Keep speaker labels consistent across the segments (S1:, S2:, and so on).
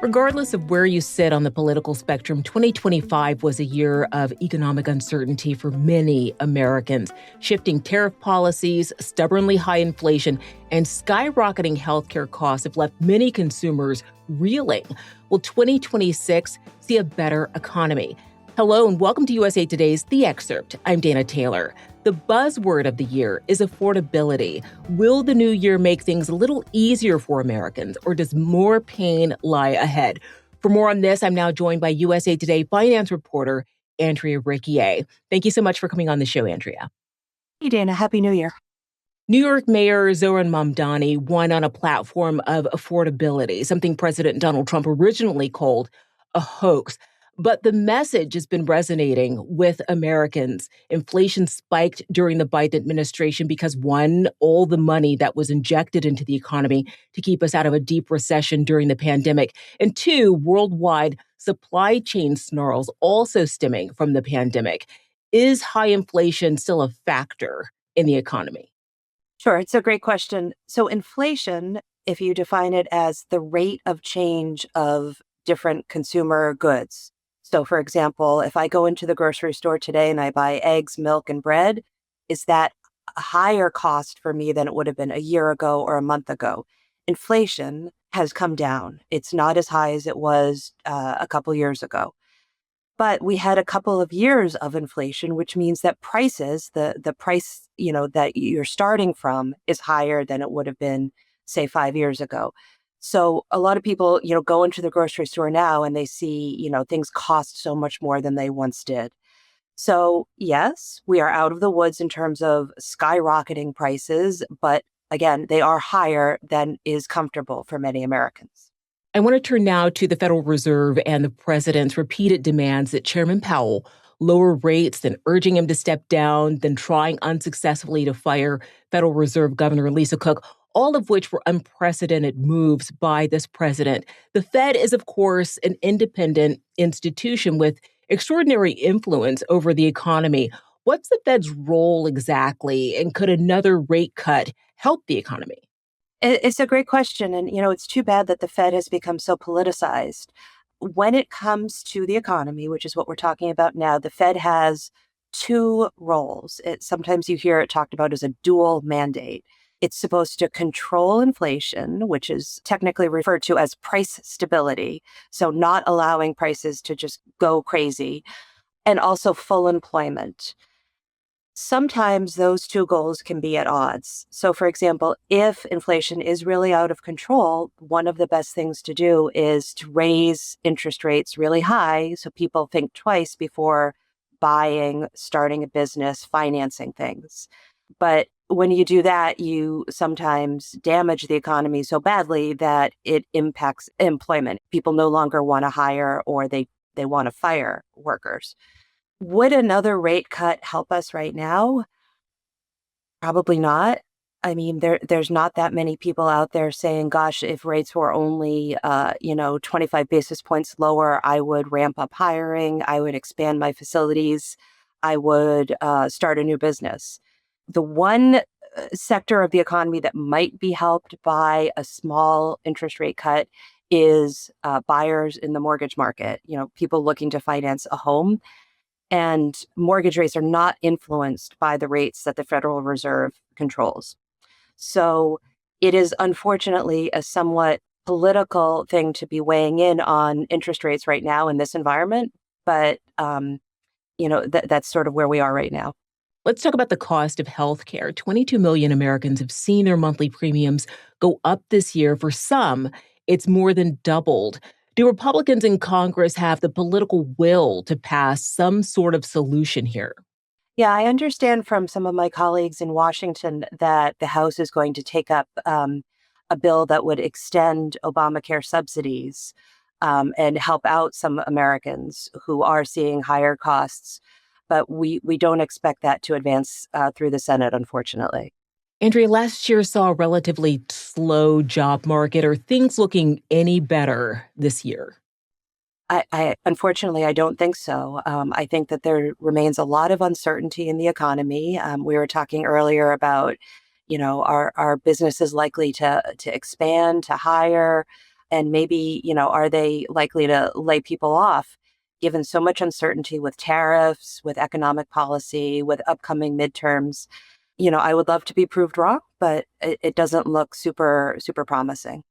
S1: Regardless of where you sit on the political spectrum, 2025 was a year of economic uncertainty for many Americans. Shifting tariff policies, stubbornly high inflation, and skyrocketing healthcare costs have left many consumers reeling. Will 2026 see a better economy? Hello and welcome to USA Today's The Excerpt. I'm Dana Taylor. The buzzword of the year is affordability. Will the new year make things a little easier for Americans, or does more pain lie ahead? For more on this, I'm now joined by USA Today finance reporter Andrea Riquier. Thank you so much for coming on the show, Andrea.
S2: Hey, Dana. Happy New Year.
S1: New York Mayor Zohran Mamdani won on a platform of affordability, something President Donald Trump originally called a hoax. But the message has been resonating with Americans. Inflation spiked during the Biden administration because, one, all the money that was injected into the economy to keep us out of a deep recession during the pandemic, and two, worldwide supply chain snarls also stemming from the pandemic. Is high inflation still a factor in the economy?
S2: Sure. It's a great question. So inflation, if you define it as the rate of change of different consumer goods. So, for example, if I go into the grocery store today and I buy eggs, milk, and bread, is that a higher cost for me than it would have been a year ago or a month ago? Inflation has come down. It's not as high as it was a couple years ago. But we had a couple of years of inflation, which means that prices, the price, that you're starting from is higher than it would have been, say, 5 years ago. So a lot of people, go into the grocery store now and they see, things cost so much more than they once did. So yes, we are out of the woods in terms of skyrocketing prices, but again, they are higher than is comfortable for many Americans.
S1: I want to turn now to the Federal Reserve and the president's repeated demands that Chairman Powell lower rates, then urging him to step down, then trying unsuccessfully to fire Federal Reserve Governor Lisa Cook, all of which were unprecedented moves by this president. The Fed is, of course, an independent institution with extraordinary influence over the economy. What's the Fed's role exactly, and could another rate cut help the economy?
S2: It's a great question. And, it's too bad that the Fed has become so politicized. When it comes to the economy, which is what we're talking about now, the Fed has two roles. Sometimes you hear it talked about as a dual mandate. It's supposed to control inflation, which is technically referred to as price stability. So not allowing prices to just go crazy, and also full employment. Sometimes those two goals can be at odds. So, for example, if inflation is really out of control, one of the best things to do is to raise interest rates really high so people think twice before buying, starting a business, financing things. But when you do that, you sometimes damage the economy so badly that it impacts employment. People no longer want to hire, or they want to fire workers. Would another rate cut help us right now? Probably not. I mean, there's not that many people out there saying, gosh, if rates were only, 25 basis points lower, I would ramp up hiring, I would expand my facilities, I would start a new business. The one sector of the economy that might be helped by a small interest rate cut is buyers in the mortgage market, people looking to finance a home. And mortgage rates are not influenced by the rates that the Federal Reserve controls. So it is unfortunately a somewhat political thing to be weighing in on interest rates right now in this environment. But, that's sort of where we are right now.
S1: Let's talk about the cost of healthcare. 22 million Americans have seen their monthly premiums go up this year. For some, it's more than doubled. Do Republicans in Congress have the political will to pass some sort of solution here?
S2: Yeah, I understand from some of my colleagues in Washington that the House is going to take up a bill that would extend Obamacare subsidies and help out some Americans who are seeing higher costs. But we don't expect that to advance through the Senate, unfortunately.
S1: Andrea, last year saw a relatively slow job market. Are things looking any better this year?
S2: I unfortunately, I don't think so. I think that there remains a lot of uncertainty in the economy. We were talking earlier about, our business is likely to expand, to hire. And maybe, are they likely to lay people off given so much uncertainty with tariffs, with economic policy, with upcoming midterms? I would love to be proved wrong, but it doesn't look super, super promising.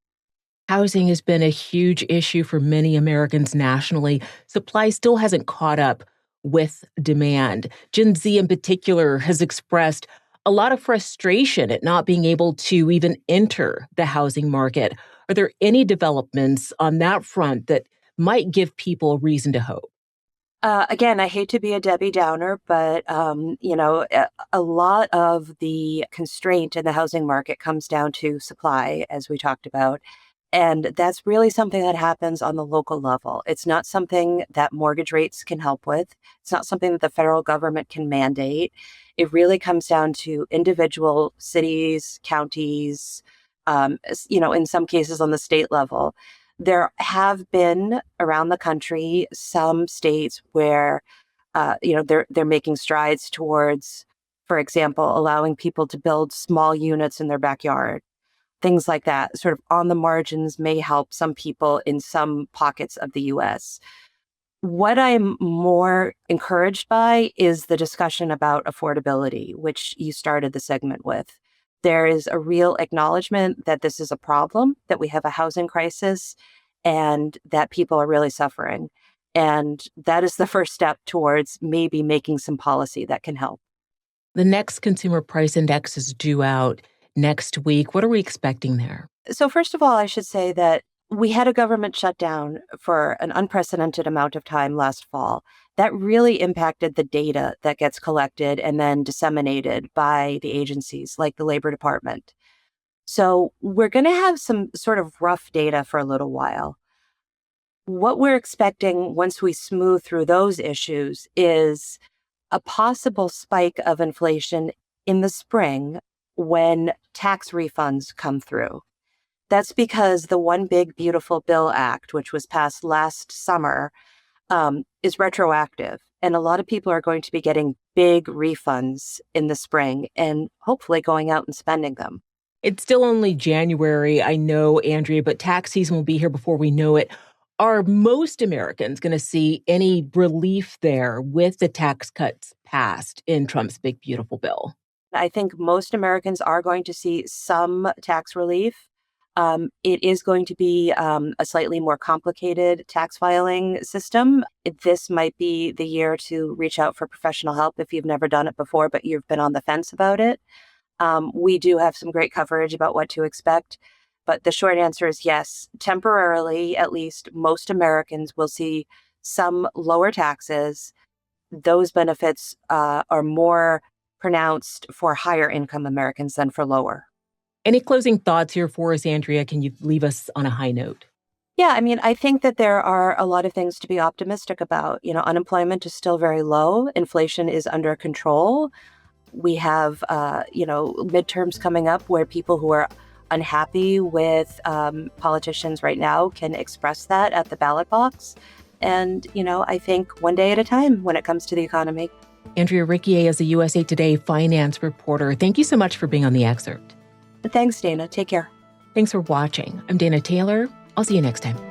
S1: Housing has been a huge issue for many Americans nationally. Supply still hasn't caught up with demand. Gen Z in particular has expressed a lot of frustration at not being able to even enter the housing market. Are there any developments on that front that might give people reason to hope?
S2: Again, I hate to be a Debbie Downer, but a lot of the constraint in the housing market comes down to supply, as we talked about. And that's really something that happens on the local level. It's not something that mortgage rates can help with. It's not something that the federal government can mandate. It really comes down to individual cities, counties, in some cases on the state level. There have been around the country some states where, they're making strides towards, for example, allowing people to build small units in their backyard. Things like that, sort of on the margins, may help some people in some pockets of the US. What I'm more encouraged by is the discussion about affordability, which you started the segment with. There is a real acknowledgement that this is a problem, that we have a housing crisis, and that people are really suffering. And that is the first step towards maybe making some policy that can help.
S1: The next consumer price index is due out next week. What are we expecting there?
S2: So, first of all, I should say that we had a government shutdown for an unprecedented amount of time last fall. That really impacted the data that gets collected and then disseminated by the agencies like the Labor Department. So, we're going to have some sort of rough data for a little while. What we're expecting once we smooth through those issues is a possible spike of inflation in the spring when tax refunds come through. That's because the One Big Beautiful Bill Act, which was passed last summer, is retroactive. And a lot of people are going to be getting big refunds in the spring and hopefully going out and spending them.
S1: It's still only January, I know, Andrea, but tax season will be here before we know it. Are most Americans going to see any relief there with the tax cuts passed in Trump's big, beautiful bill?
S2: I think most Americans are going to see some tax relief. It is going to be a slightly more complicated tax filing system. This might be the year to reach out for professional help if you've never done it before, but you've been on the fence about it. We do have some great coverage about what to expect. But the short answer is yes. Temporarily, at least, most Americans will see some lower taxes. Those benefits are more pronounced for higher income Americans than for lower.
S1: Any closing thoughts here for us, Andrea? Can you leave us on a high note?
S2: Yeah, I mean, I think that there are a lot of things to be optimistic about. Unemployment is still very low. Inflation is under control. We have, midterms coming up where people who are unhappy with politicians right now can express that at the ballot box. And, I think one day at a time when it comes to the economy.
S1: Andrea Riquier is a USA Today finance reporter. Thank you so much for being on The Excerpt.
S2: Thanks, Dana. Take care.
S1: Thanks for watching. I'm Dana Taylor. I'll see you next time.